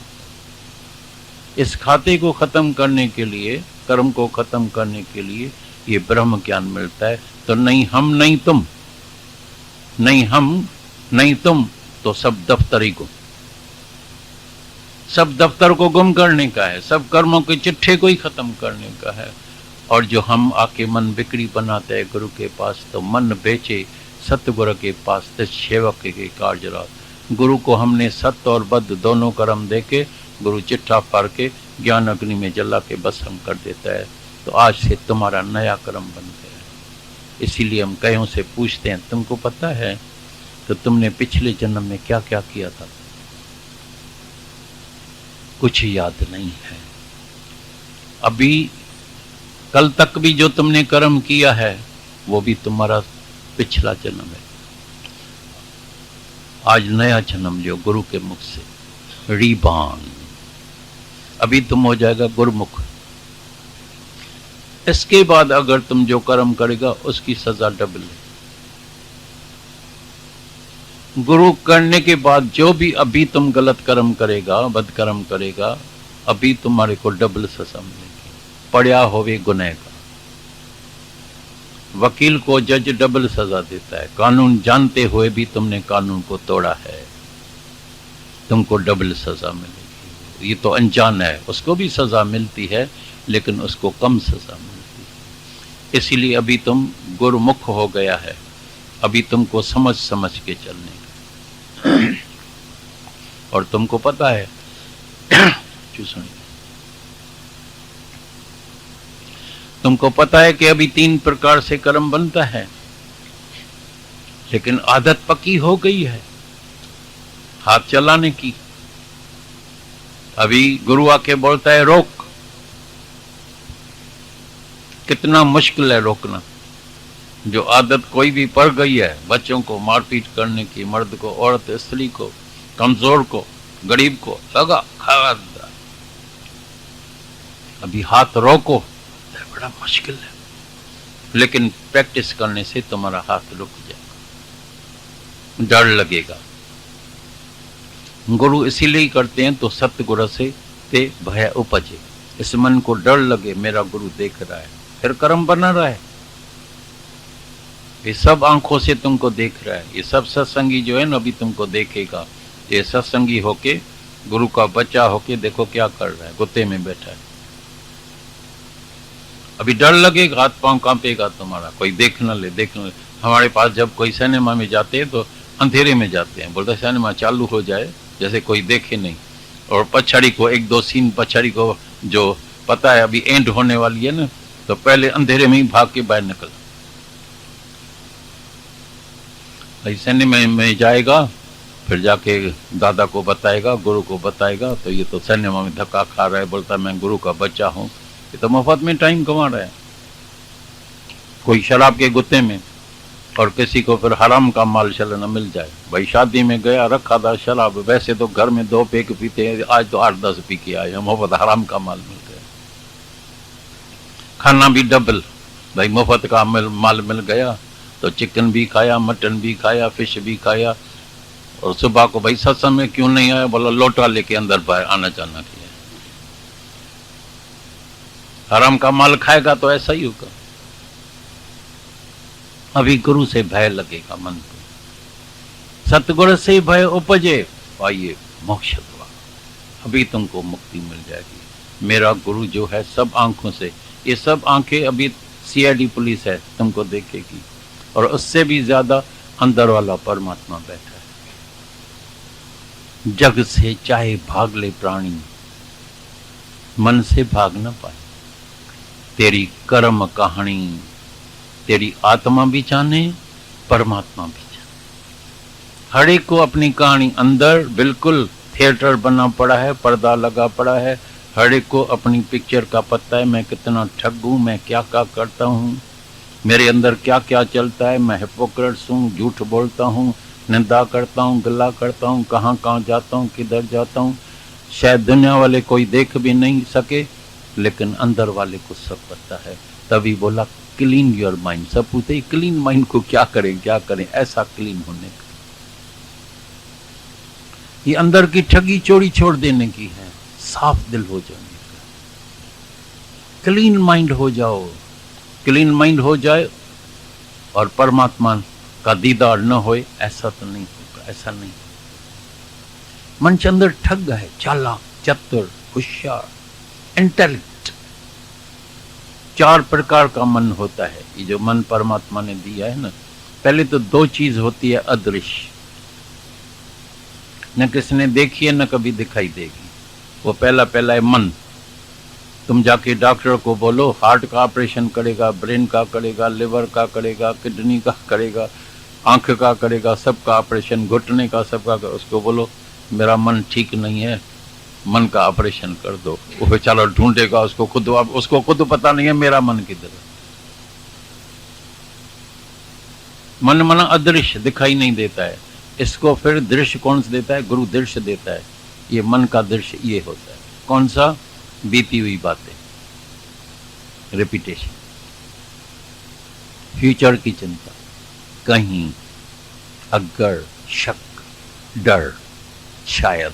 इस खाते को खत्म करने के लिए, कर्म को खत्म करने के लिए ये ब्रह्म ज्ञान मिलता है। तो नहीं हम नहीं तुम, नहीं हम नहीं तुम, तो सब दफ्तर ही गुम, सब दफ्तर को गुम करने का है, सब कर्मों के चिट्ठे को ही खत्म करने का है। और जो हम आके मन बिक्री बनाते हैं गुरु के पास, तो मन बेचे सतगुरु के पास, तो सेवक के कार्य। गुरु को हमने सत्य और बद्ध दोनों कर्म देके, गुरु चिट्ठा फाड़ के ज्ञान अग्नि में जला के भस्म कर देता है। तो आज से तुम्हारा नया कर्म बन गया है। इसीलिए हम कईयों से पूछते हैं, तुमको पता है तो तुमने पिछले जन्म में क्या क्या किया था? कुछ याद नहीं है। अभी कल तक भी जो तुमने कर्म किया है वो भी तुम्हारा पिछला जन्म है। आज नया जन्म जो गुरु के मुख से रीबान, अभी तुम हो जाएगा गुरुमुख। इसके बाद अगर तुम जो कर्म करेगा उसकी सजा डबल है। गुरु करने के बाद जो भी अभी तुम गलत कर्म करेगा, बद कर्म करेगा, अभी तुम्हारे को डबल सजा मिलेगी। पढ़िया होवे गुनह का। वकील को जज डबल सजा देता है। कानून जानते हुए भी तुमने कानून को तोड़ा है, तुमको डबल सजा मिलेगी। ये तो अनजान है, उसको भी सजा मिलती है लेकिन उसको कम सजा मिलती है। इसीलिए अभी तुम गुरुमुख हो गया है, अभी तुमको समझ समझ के चलने का। और तुमको पता है तुमको पता है कि अभी 3 प्रकार से कर्म बनता है, लेकिन आदत पक्की हो गई है हाथ चलाने की। अभी गुरु आके बोलता है रोक, कितना मुश्किल है रोकना। जो आदत कोई भी पड़ गई है, बच्चों को मारपीट करने की, मर्द को, औरत, स्त्री को, कमजोर को, गरीब को, लगा खा, अभी हाथ रोको, बड़ा मुश्किल है, लेकिन प्रैक्टिस करने से तुम्हारा हाथ रुक जाएगा, डर लगेगा। गुरु इसीलिए करते हैं तो सतगुरु से ते भय उपजे। इस मन को डर लगे मेरा गुरु देख रहा है, फिर कर्म बना रहा है। ये सब आंखों से तुमको देख रहा है। ये सब सत्संगी जो है ना अभी तुमको देखेगा। ये सत्संगी होके, गुरु का बच्चा होके देखो क्या कर रहा है, गुत्ते में बैठा है। अभी डर लगेगा, हाथ पांव कांपेगा तुम्हारा, कोई देख न ले, देख न ले। हमारे पास जब कोई सिनेमा में जाते हैं तो अंधेरे में जाते हैं, बोलते सिनेमा चालू हो जाए जैसे कोई देखे नहीं। और पछाड़ी को 1-2 सीन पछाड़ी को जो पता है अभी एंड होने वाली है ना, तो पहले अंधेरे में ही भाग के बाहर निकल। सिनेमा में जाएगा, फिर जाके दादा को बताएगा, गुरु को बताएगा, तो ये तो सिनेमा में धक्का खा रहा है, बोलता मैं गुरु का बच्चा हूँ। ये तो मुफ्त में टाइम कमा रहा है। कोई शराब के गुत्ते में, और किसी को फिर हराम का माल चलना मिल जाए। भाई शादी में गया, रखा था शराब, वैसे तो घर में 2 पैक पीते हैं, आज तो 8-10 पी के आए, मुफ्त हराम का माल मिल गया। खाना भी डबल, भाई मुफ्त का माल मिल गया तो चिकन भी खाया, मटन भी खाया, फिश भी खाया। और सुबह को भाई सत्संग में क्यों नहीं आया, बोला लोटा लेके अंदर बाहर आना जाना किया। हराम का माल खाएगा तो ऐसा ही होगा। अभी गुरु से भय लगेगा मन को, सतगुरु से भय उपजे पाइए मोक्ष द्वार। अभी तुमको मुक्ति मिल जाएगी। मेरा गुरु जो है सब आंखों से, ये सब आंखें अभी सीआईडी पुलिस है, तुमको देखेगी। और उससे भी ज्यादा अंदर वाला परमात्मा बैठा है। जग से चाहे भाग ले प्राणी, मन से भाग न पाए। तेरी कर्म कहानी तेरी आत्मा भी जाने, परमात्मा भी जाने। हर एक को अपनी कहानी अंदर बिल्कुल थिएटर बना पड़ा है, पर्दा लगा पड़ा है। हर एक को अपनी पिक्चर का पता है, मैं कितना ठग हूँ, मैं क्या क्या करता हूँ, मेरे अंदर क्या क्या चलता है। मैं हिपोक्रेट्स हूँ, झूठ बोलता हूँ, निंदा करता हूँ, गिला करता हूँ, कहाँ कहाँ जाता हूँ, किधर जाता हूँ। शायद दुनिया वाले कोई देख भी नहीं सके, लेकिन अंदर वाले को सब पता है। तभी बोला क्लीन योर माइंड। सब पूछते क्लीन माइंड को क्या करें, क्या करें, ऐसा क्लीन होने का। ये अंदर की ठगी चोरी छोड़ देने की है, साफ दिल हो जाने का। क्लीन माइंड हो जाओ, क्लीन माइंड हो जाए और परमात्मा का दीदार न होए, ऐसा तो नहीं होगा, ऐसा नहीं। मन के अंदर ठग है, चालाक, चतुर, होशियार, इंटेलिजेंट। 4 प्रकार का मन होता है। ये जो मन परमात्मा ने दिया है ना, पहले तो 2 चीज होती है अदृश्य, न किसी ने देखी है न कभी दिखाई देगी। वो पहला है मन। तुम जाके डॉक्टर को बोलो हार्ट का ऑपरेशन करेगा, ब्रेन का करेगा, लिवर का करेगा, किडनी का करेगा, आंख का करेगा, सबका ऑपरेशन, घुटने का, सबका। उसको बोलो मेरा मन ठीक नहीं है, मन का ऑपरेशन कर दो। वो बेचारा ढूंढेगा, उसको खुद पता नहीं है मेरा मन किधर है। मन मना अदृश्य, दिखाई नहीं देता है। इसको फिर दृश्य कौन सा देता है? गुरु दृश्य देता है। ये मन का दृश्य ये होता है। कौन सा? बीती हुई बातें, रिपीटेशन, फ्यूचर की चिंता, कहीं, अगर, शक, डर, शायद।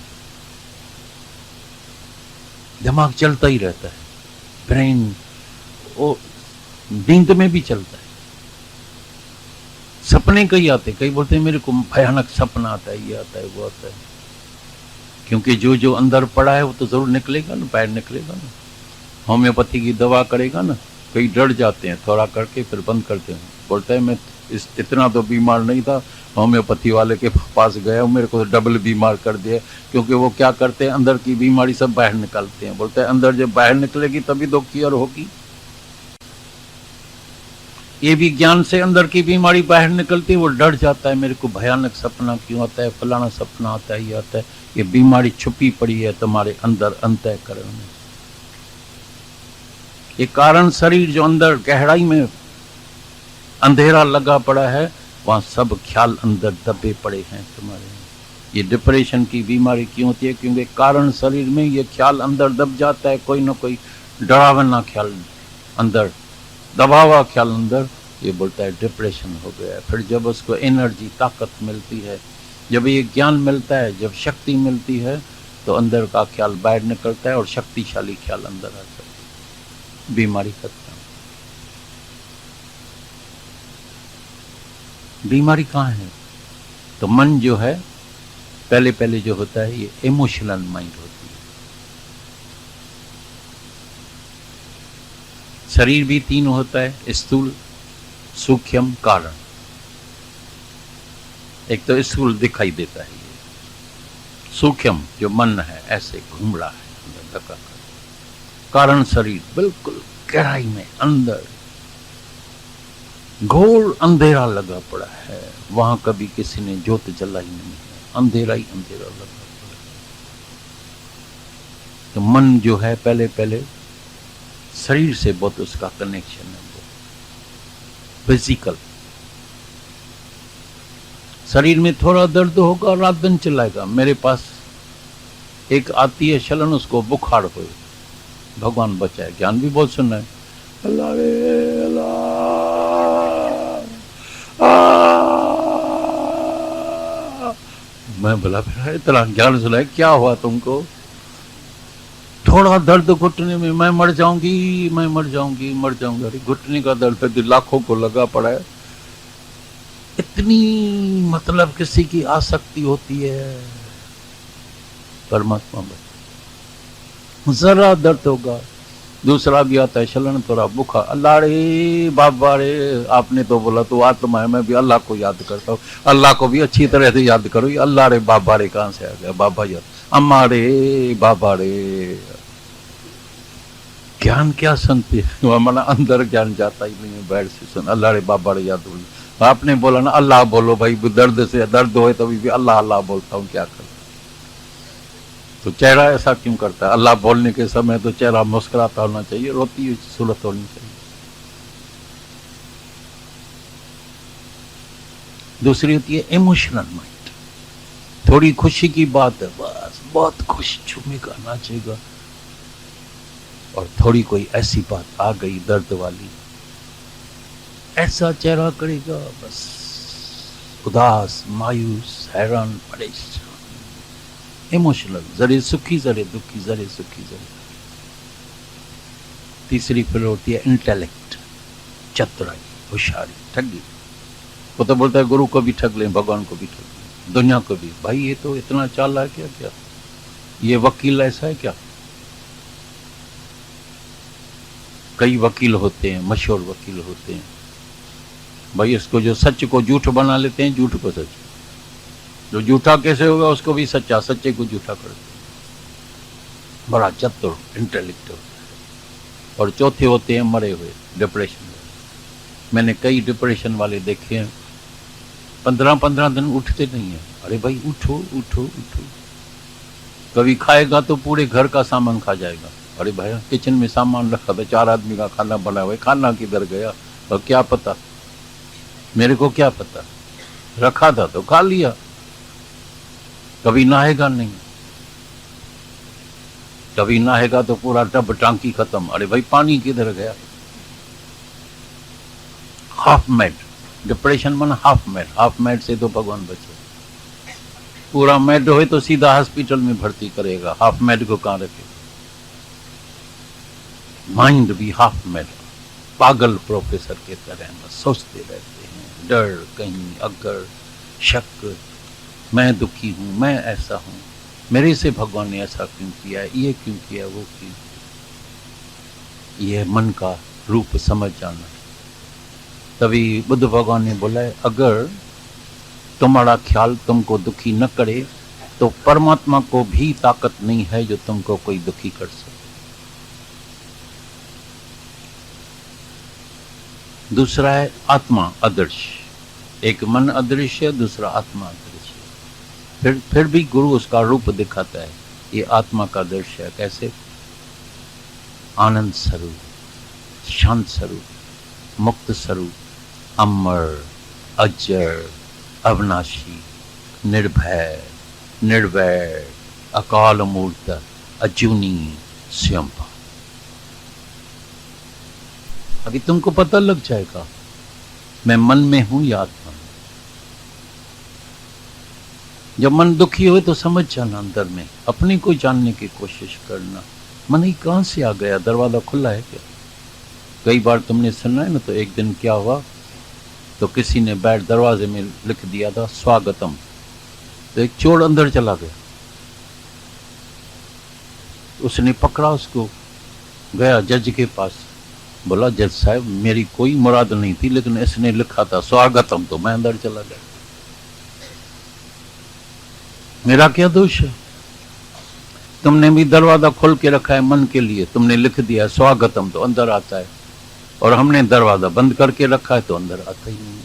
दिमाग चलता ही रहता है, ब्रेन वो नींद में भी चलता है। सपने कई आते, कई बोलते हैं मेरे को भयानक सपना आता है, ये आता है, वो आता है। क्योंकि जो जो अंदर पड़ा है वो तो जरूर निकलेगा ना, बाहर निकलेगा ना। होम्योपैथी की दवा करेगा ना, कई डर जाते हैं, थोड़ा करके फिर बंद करते हैं। बोलता है मैं इतना तो बीमार नहीं था, होम्योपैथी वाले के पास गया, मेरे को डबल बीमार कर दिया। क्योंकि वो क्या करते हैं, अंदर की बीमारी सब बाहर निकालते हैं। बोलते हैं अंदर जब बाहर निकलेगी तभी तो क्योर होगी। ये भी ज्ञान से अंदर की बीमारी बाहर निकलती है। वो डर जाता है, मेरे को भयानक सपना क्यों आता है, फलाना सपना आता है, ये आता है। ये बीमारी छुपी पड़ी है तुम्हारे अंदर अंतःकरण में। ये कारण शरीर जो अंदर गहराई में अंधेरा लगा पड़ा है, वहां सब ख्याल अंदर दबे पड़े हैं तुम्हारे। ये डिप्रेशन की बीमारी क्यों होती है, क्योंकि कारण शरीर में ये ख्याल अंदर दब जाता है, कोई ना कोई डरावना ख्याल अंदर, दबा हुआ ख्याल अंदर। ये बोलता है डिप्रेशन हो गया है। फिर जब उसको एनर्जी, ताकत मिलती है, जब ये ज्ञान मिलता है, जब शक्ति मिलती है, तो अंदर का ख्याल बाहर निकलता है और शक्तिशाली ख्याल अंदर आता है, बीमारी खत्म। बीमारी कहाँ है? तो मन जो है पहले पहले जो होता है, ये इमोशनल माइंड होती है। शरीर भी तीन होता है, स्थूल, सूक्ष्म, कारण। एक तो स्थूल दिखाई देता है, ये सूक्ष्म जो मन है ऐसे घूम रहा है अंदर धक्का कर। कारण शरीर बिल्कुल गहराई में अंदर घोर अंधेरा लगा पड़ा है, वहां कभी किसी ने ज्योत जलाई नहीं है, अंधेरा ही अंधेरा लगा पड़ा है। तो मन जो है पहले पहले शरीर से बहुत उसका कनेक्शन है, फिजिकल। शरीर में थोड़ा दर्द होगा, रात दिन चिल्लाएगा। मेरे पास एक आती है शलन, उसको बुखार हो, भगवान बचाए। ज्ञान भी बहुत सुनना है, अल्लाह रे अल्लाह, मैं बोला फिर इतना ज्ञान सुना है, क्या हुआ तुमको? थोड़ा दर्द घुटने में, मैं मर जाऊंगी, मैं मर जाऊंगी, मर जाऊंगी। अरे घुटने का दर्द है, लाखों को लगा पड़ा है। इतनी मतलब किसी की आसक्ति होती है परमात्मा में। जरा दर्द होगा, दूसरा भी आता है शलन, थोड़ा बुखार, अल्लाह रे बाबा रे, आपने तो बोला तो आत्मा है, मैं भी अल्लाह को याद करता हूँ। अल्लाह को भी अच्छी तरह से याद करो। ये अल्लाह रे बाबा रे कहाँ से आ गया? बाबा याद, अम्मा रे बाबा रे। ज्ञान क्या सुनती है, हमारा अंदर ज्ञान जाता ही नहीं है, बैठ से सुन, अल्लाह रे बाबा रे याद बोलो। आपने बोला ना अल्लाह बोलो भाई, दर्द से दर्द हो तभी भी अल्लाह अल्लाह बोलता हूँ, क्या करूं? तो चेहरा ऐसा क्यों करता है? अल्लाह बोलने के समय तो चेहरा मुस्कुराता होना चाहिए, रोती हुई सूरत होनी चाहिए। दूसरी होती है इमोशनल माइंड। थोड़ी खुशी की बात है, बस बहुत खुश, झूमेगा, नाचेगा। और थोड़ी कोई ऐसी बात आ गई दर्द वाली, ऐसा चेहरा करेगा, बस उदास, मायूस, हैरान, परेशान। इमोशनल, जरे सुखी जरे दुखी, जरे सुखी जरे। तीसरी फिर होती है इंटेलेक्ट, चतुराई, होशियारी, ठगी। वो तो बोलता है गुरु को भी ठग लें, भगवान को भी ठग लें, दुनिया को भी। भाई ये तो इतना चाल है क्या? क्या ये वकील ऐसा है क्या? कई वकील होते हैं, मशहूर वकील होते हैं भाई, इसको जो सच को झूठ बना लेते हैं, झूठ को सच। जो झूठा कैसे होगा उसको भी सच्चा, सच्चे को झूठा कर देते। बड़ा चतुर, इंटेलेक्ट होता है। और चौथे होते हैं मरे हुए, डिप्रेशन। मैंने कई डिप्रेशन वाले देखे हैं, 15-15 दिन उठते नहीं है। अरे भाई उठो उठो उठो। कभी खाएगा तो पूरे घर का सामान खा जाएगा। अरे भाई किचन में सामान रखा था, 4 आदमी का खाना बना हुआ है, खाना किधर गया? और क्या पता, मेरे को क्या पता, रखा था तो खा लिया। कभी नहाएगा नहीं, कभी नहाएगा तो पूरा टब टांकी खत्म। अरे भाई पानी किधर गया? हाफ मैड, डिप्रेशन मन हाफ मैड। हाफ मैड से तो भगवान बचे। पूरा मैड हो तो सीधा हॉस्पिटल में भर्ती करेगा, हाफ मैड को कहाँ रखेगा? माइंड भी हाफ मैड, पागल प्रोफेसर के तरह बस सोचते रहते हैं, डर, कहीं अगर, शक, मैं दुखी हूं, मैं ऐसा हूं, मेरे से भगवान ने ऐसा क्यों किया, ये क्यों किया, वो क्यों। यह मन का रूप समझ जाना। तभी बुद्ध भगवान ने बोला है, अगर तुम्हारा ख्याल तुमको दुखी न करे तो परमात्मा को भी ताकत नहीं है जो तुमको कोई दुखी कर सके। दूसरा है आत्मा अदृश्य, एक मन अदृश्य, दूसरा आत्मा अदृश्य। फिर भी गुरु उसका रूप दिखाता है, ये आत्मा का दृश्य है। कैसे? आनंद स्वरूप, शांत स्वरूप, मुक्त स्वरूप, अमर, अजर, अविनाशी, निर्भय, निर्वैर, अकाल मूर्त, अजूनी, स्वयंभू। अभी तुमको पता लग जाएगा मैं मन में हूं या आत्मा में। जब मन दुखी हो तो समझ जाना अंदर में, अपने को जानने की कोशिश करना। मन ही कहां से आ गया, दरवाजा खुला है क्या? कई बार तुमने सुना है ना। तो एक दिन क्या हुआ, तो किसी ने बैठ दरवाजे में लिख दिया था स्वागतम, तो एक चोर अंदर चला गया। उसने पकड़ा उसको, गया जज के पास, बोला जज साहब मेरी कोई मुराद नहीं थी, लेकिन इसने लिखा था स्वागतम, तो मैं अंदर चला गया, मेरा क्या दोष है? तुमने भी दरवाजा खोल के रखा है मन के लिए, तुमने लिख दिया है स्वागतम, तो अंदर आता है, और हमने दरवाजा बंद करके रखा है तो अंदर आता ही नहीं।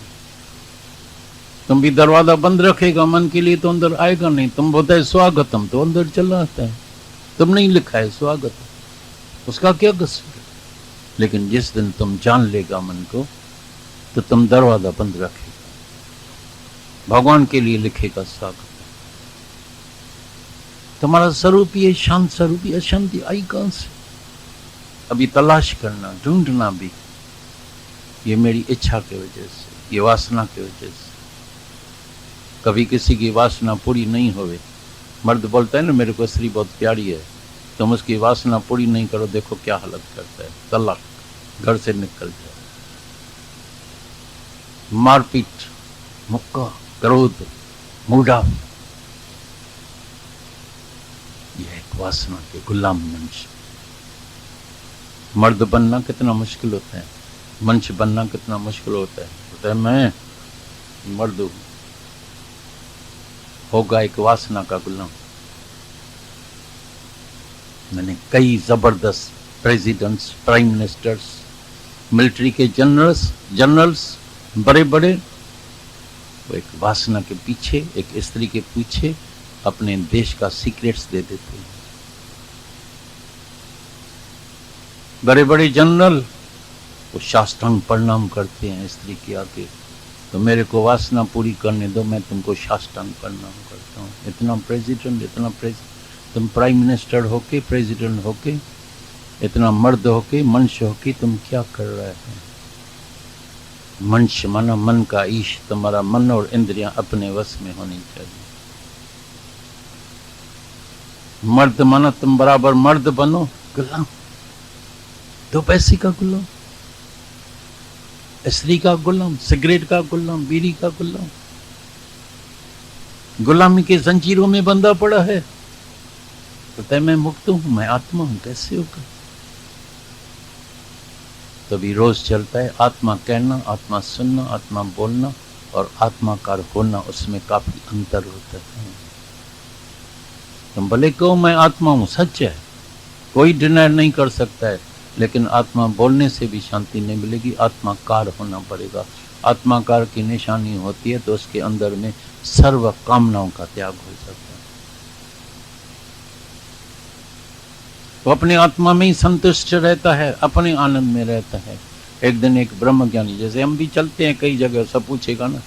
तुम भी दरवाजा बंद रखेगा मन के लिए तो अंदर आएगा नहीं। तुम बोलते है स्वागतम तो अंदर चला आता है। तुम नहीं लिखा है स्वागतम, उसका क्या कसूर है? लेकिन जिस दिन तुम जान लेगा मन को, तो तुम दरवाजा बंद रखेगा, भगवान के लिए लिखेगा स्वागत। तुम्हारा स्वरूप ये शांत स्वरूप, ये अशांति आई कहां से? अभी तलाश करना, ढूंढना भी, ये मेरी इच्छा की वजह से, ये वासना की वजह से। कभी किसी की वासना पूरी नहीं होवे, मर्द बोलता है ना मेरे को स्त्री बहुत प्यारी है, तुम उसकी वासना पूरी नहीं करो, देखो क्या हालत करता है, तलाक, घर से निकल जाए, मारपीट, मुक्का, क्रोध, मूड ऑफ। यह एक वासना के गुलाम मनुष्य। मर्द बनना कितना मुश्किल होता है, मनुष्य बनना कितना मुश्किल होता है। होता है मैं मर्द हूं, होगा एक वासना का गुलाम। मैंने कई जबरदस्त प्रेसिडेंट्स, प्राइम मिनिस्टर्स, मिलिट्री के जनरल्स बड़े बड़े, वो एक वासना के पीछे, एक स्त्री के पीछे अपने देश का सीक्रेट्स दे देते हैं। बड़े बड़े जनरल वो साष्टांग प्रणाम करते हैं स्त्री के आगे, तो मेरे को वासना पूरी करने दो, मैं तुमको साष्टांग प्रणाम करता हूँ। इतना प्रेसिडेंट, तुम प्राइम मिनिस्टर होके, प्रेसिडेंट होके, इतना मर्द होके, मनुष्य होके तुम क्या कर रहे हैं? मनुष्य माना मन का ईश, तुम्हारा मन और इंद्रियां अपने वश में होनी चाहिए। मर्द माना तुम बराबर मर्द बनो, गुलाम, दो पैसे का गुलाम, स्त्री का गुलाम, सिगरेट का गुलाम, बीड़ी का गुलाम, गुलामी के जंजीरों में बंधा पड़ा है। तो मैं मुक्त हूं, मैं आत्मा हूं, कैसे होगा? तभी रोज चलता है आत्मा कहना, आत्मा सुनना, आत्मा बोलना और आत्माकार होना, उसमें काफी अंतर होता है। तुम भले कहो मैं आत्मा हूं, सच है, कोई डिनाय नहीं कर सकता है, लेकिन आत्मा बोलने से भी शांति नहीं मिलेगी, आत्माकार होना पड़ेगा। आत्माकार की निशानी होती है तो उसके अंदर में सर्व कामनाओं का त्याग हो जाता है। तो अपने आत्मा में ही संतुष्ट रहता है, अपने आनंद में रहता है। एक दिन एक ब्रह्मज्ञानी, जैसे हम भी चलते हैं कई जगह, सब पूछेगा ना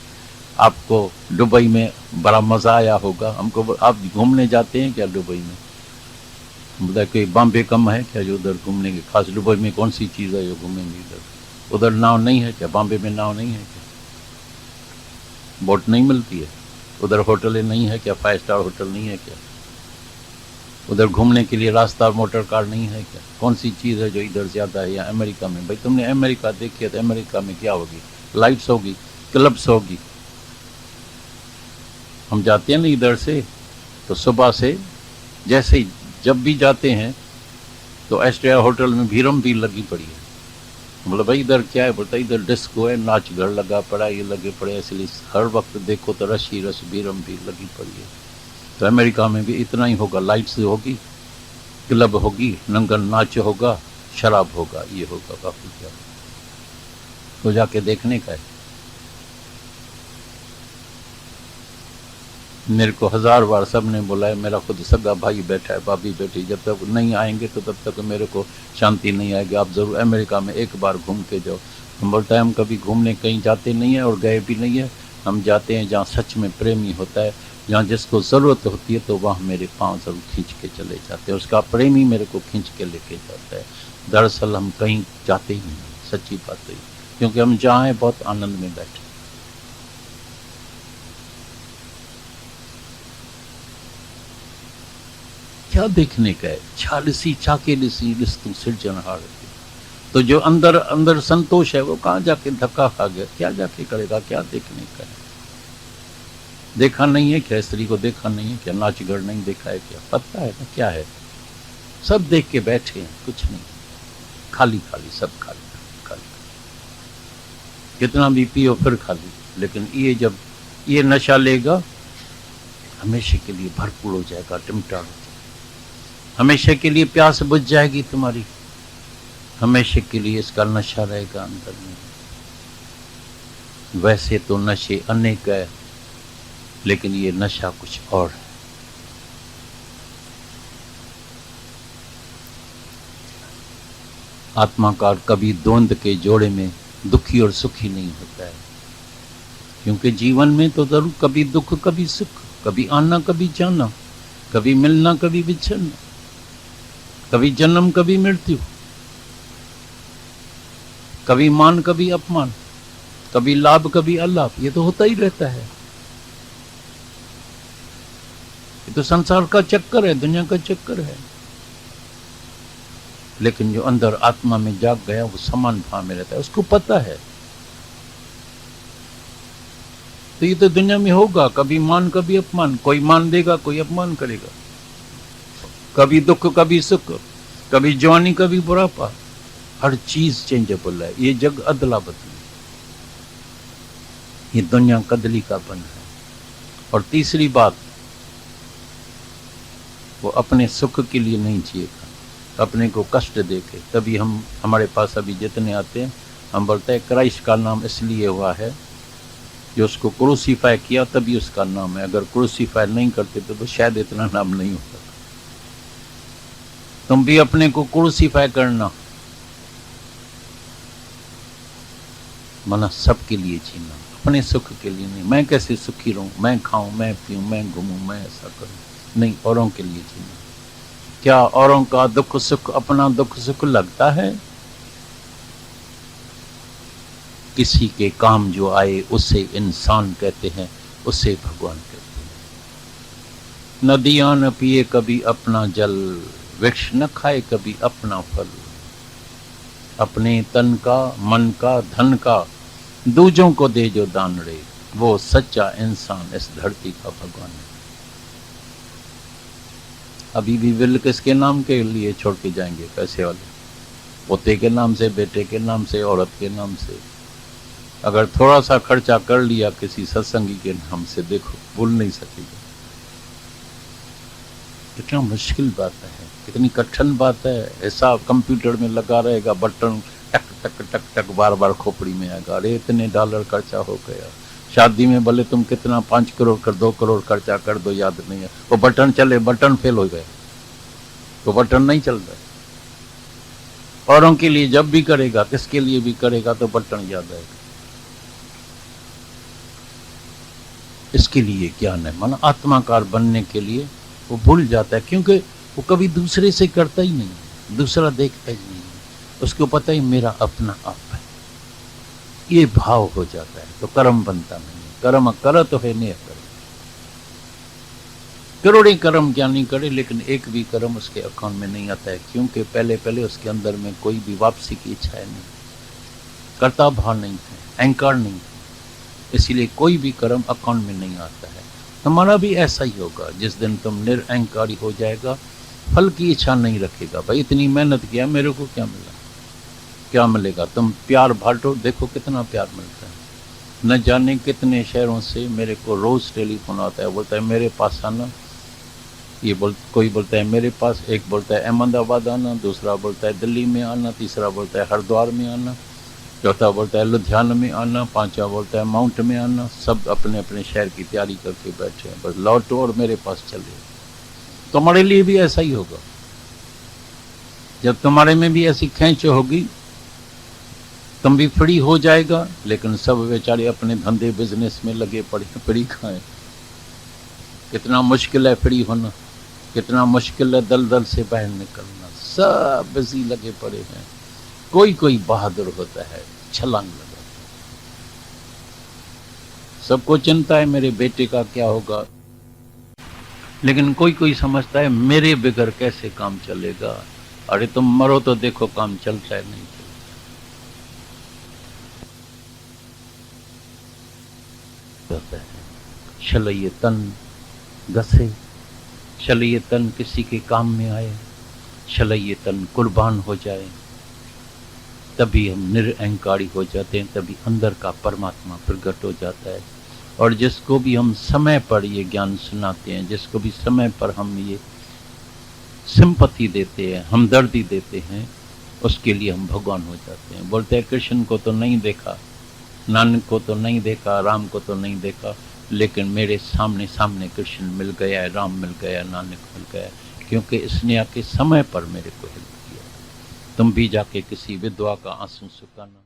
आपको दुबई में बड़ा मजा आया होगा, हमको आप घूमने जाते हैं क्या दुबई में? बोला कोई बॉम्बे कम है क्या जो उधर घूमने के? खास दुबई में कौन सी चीज़ है जो घूमेंगे इधर? उधर नाव नहीं है क्या? बॉम्बे में नाव नहीं है क्या? बोट नहीं मिलती है? उधर होटलें नहीं है क्या? 5 स्टार होटल नहीं है क्या? उधर घूमने के लिए रास्ता मोटर कार नहीं है क्या? कौन सी चीज़ है जो इधर ज़्यादा है? या अमेरिका में, भाई तुमने अमेरिका देखी है तो अमेरिका में क्या होगी? लाइट्स होगी, क्लब्स होगी। हम जाते हैं ना इधर से, तो सुबह से जैसे ही जब भी जाते हैं तो एस्ट्रिया होटल में भीड़म भी लगी पड़ी है। बोला भाई इधर क्या है? बोलता इधर डिस्को है, नाच घर लगा पड़ा, ये लगे पड़े, इसलिए हर वक्त देखो तो रश ही रश, भीड़म भी लगी पड़ी है। तो अमेरिका में भी इतना ही होगा, लाइट्स होगी, क्लब होगी, नंगन नाच होगा, शराब होगा, ये होगा, बाकी क्या तो जाके देखने का है। मेरे को 1000 बार सब ने बोला है, मेरा खुद सगा भाई बैठा है, भाभी बैठी, जब तक नहीं आएंगे तो तब तक मेरे को शांति नहीं आएगी। आप ज़रूर अमेरिका में एक बार घूम के जाओ। हम बोलता है हम कभी घूमने कहीं जाते नहीं है और गए भी नहीं है। हम जाते हैं जहाँ सच में प्रेमी होता है, जहाँ जिसको ज़रूरत होती है, तो वहाँ मेरे पाँव ज़रूर खींच के चले जाते हैं। उसका प्रेमी मेरे को खींच के लेके जाता है। दरअसल हम कहीं जाते ही नहीं, सच्ची बात है, क्योंकि हम जहाँ हैं बहुत आनंद में बैठे। क्या देखने का है? छालसी चाकेलिसी लिस्तु सिरजनहार। तो जो अंदर अंदर संतोष है वो कहाँ जाके धक्का खा गया? क्या जाके करेगा? क्या देखने का है? देखा नहीं है क्या? स्त्री को देखा नहीं है क्या? नाचगढ़ नहीं देखा है क्या? पता है ना क्या है? सब देख के बैठे हैं, कुछ नहीं, खाली खाली, सब खाली खाली। कितना भी पियो फिर खाली। लेकिन ये जब ये नशा लेगा हमेशा के लिए भरपूर हो जाएगा, टिमटार हो जाएगा, हमेशा के लिए प्यास बुझ जाएगी तुम्हारी, हमेशा के लिए इसका नशा रहेगा अंदर में। वैसे तो नशे अनेक है, लेकिन ये नशा कुछ और है। आत्मा का कभी द्वंद के जोड़े में दुखी और सुखी नहीं होता है, क्योंकि जीवन में तो जरूर कभी दुख कभी सुख, कभी आना कभी जाना, कभी मिलना कभी बिछड़ना, कभी जन्म कभी मृत्यु, कभी मान कभी अपमान, कभी लाभ कभी अलाभ, ये तो होता ही रहता है। ये तो संसार का चक्कर है, दुनिया का चक्कर है। लेकिन जो अंदर आत्मा में जाग गया वो समान भाव में रहता है, उसको पता है। तो ये तो दुनिया में होगा, कभी मान कभी अपमान, कोई मान देगा कोई अपमान करेगा, कभी दुख कभी सुख, कभी जवानी कभी बुढ़ापा, हर चीज चेंजेबल है। ये जग अदला बदली, ये दुनिया कदली का बन है। और तीसरी बात, वो अपने सुख के लिए नहीं जिएगा, अपने को कष्ट देके। तभी हम हमारे पास अभी जितने आते हैं, हम बोलते हैं क्राइस्ट का नाम इसलिए हुआ है जो उसको क्रूसीफाई किया, तभी उसका नाम है। अगर क्रूसीफाई नहीं करते तो शायद इतना नाम नहीं होता। तुम भी अपने को क्रूसीफाई करना, मना सबके लिए जीना, अपने सुख के लिए नहीं। मैं कैसे सुखी रहूं, मैं खाऊं, मैं पीऊं, मैं घूमूं, मैं ऐसा करूं, नहीं, औरों के लिए जीना। क्या औरों का दुख सुख अपना दुख सुख लगता है? किसी के काम जो आए उसे इंसान कहते हैं, उसे भगवान कहते हैं। नदियां न पिए कभी अपना जल, वृक्ष न खाए कभी अपना फल। अपने तन का, मन का, धन का दूजों को दे जो दान रे, वो सच्चा इंसान इस धरती का भगवान है। अभी भी विल किसके नाम के लिए छोड़ के जाएंगे? पैसे वाले, पोते के नाम से, बेटे के नाम से, औरत के नाम से। अगर थोड़ा सा खर्चा कर लिया किसी सत्संगी के नाम से, देखो भूल नहीं सकेगा। कितना मुश्किल बात है, कितनी कठिन बात है। ऐसा कंप्यूटर में लगा रहेगा बटन, टक टक टक टक, बार बार खोपड़ी में आएगा, अरे इतने डॉलर खर्चा हो गया। शादी में भले तुम कितना 5 करोड़ कर 2 करोड़ खर्चा कर दो, याद नहीं है, वो बटन चले, बटन फेल हो गए, तो बटन नहीं चल रहा। औरों के लिए जब भी करेगा, किसके लिए भी करेगा, तो बटन याद आएगा। इसके लिए ज्ञान है, माना आत्माकार बनने के लिए वो भूल जाता है, क्योंकि वो कभी दूसरे से करता ही नहीं, दूसरा देखता ही नहीं, उसको पता ही मेरा अपना आप है। ये भाव हो जाता है तो कर्म बनता नहीं। कर्म करत है नहीं करे, करोड़ों कर्म ज्ञानी करे, लेकिन एक भी कर्म उसके अकाउंट में नहीं आता है, क्योंकि पहले पहले उसके अंदर में कोई भी वापसी की इच्छा नहीं, कर्ता भाव नहीं है, अहंकार नहीं है, इसीलिए कोई भी कर्म अकाउंट में नहीं आता है। तुम्हारा भी ऐसा ही होगा, जिस दिन तुम निरअहंकारी हो जाएगा, फल की इच्छा नहीं रखेगा। भाई इतनी मेहनत किया, मेरे को क्या मिला, क्या मिलेगा। तुम प्यार बांटो, देखो कितना प्यार मिलता है। न जाने कितने शहरों से मेरे को रोज टेलीफोन आता है, बोलता है मेरे पास आना, कोई बोलता है मेरे पास, एक बोलता है अहमदाबाद आना, दूसरा बोलता है दिल्ली में आना, तीसरा बोलता है हरिद्वार में आना, चौथा बोलता है लुधियाना में आना, पांचवा बोलता है माउंट में आना। सब अपने अपने शहर की तैयारी करके बैठे हैं, बस लौटो और मेरे पास चले। तुम्हारे लिए भी ऐसा ही होगा, जब तुम्हारे में भी ऐसी खेच होगी, तुम भी फ्री हो जाएगा, लेकिन सब बेचारे अपने धंधे बिजनेस में लगे पड़े, फ्री खाएं। कितना मुश्किल है फ्री होना, कितना मुश्किल है दलदल से बाहर निकलना, सब बिजी लगे पड़े हैं। कोई कोई बहादुर होता है, छलांग लगाता है। सबको चिंता है मेरे बेटे का क्या होगा, लेकिन कोई कोई समझता है मेरे बगैर कैसे काम चलेगा। अरे तुम मरो तो देखो काम चलता है नहीं चलता है। चलो ये तन घसे, चलो ये तन किसी के काम में आए, चलो ये तन कुर्बान हो जाए, तभी हम निरअहंकारी हो जाते हैं, तभी अंदर का परमात्मा प्रकट हो जाता है। और जिसको भी हम समय पर ये ज्ञान सुनाते हैं, जिसको भी समय पर हम ये सिंपैथी देते हैं, हमदर्दी देते हैं, उसके लिए हम भगवान हो जाते हैं। बोलते हैं कृष्ण को तो नहीं देखा, नानक को तो नहीं देखा, राम को तो नहीं देखा, लेकिन मेरे सामने सामने कृष्ण मिल गया, राम मिल गया, नानक मिल गया, क्योंकि इसने आके समय पर मेरे को हेल्प किया। तुम भी जाके किसी विधवा का आंसू सुखाना।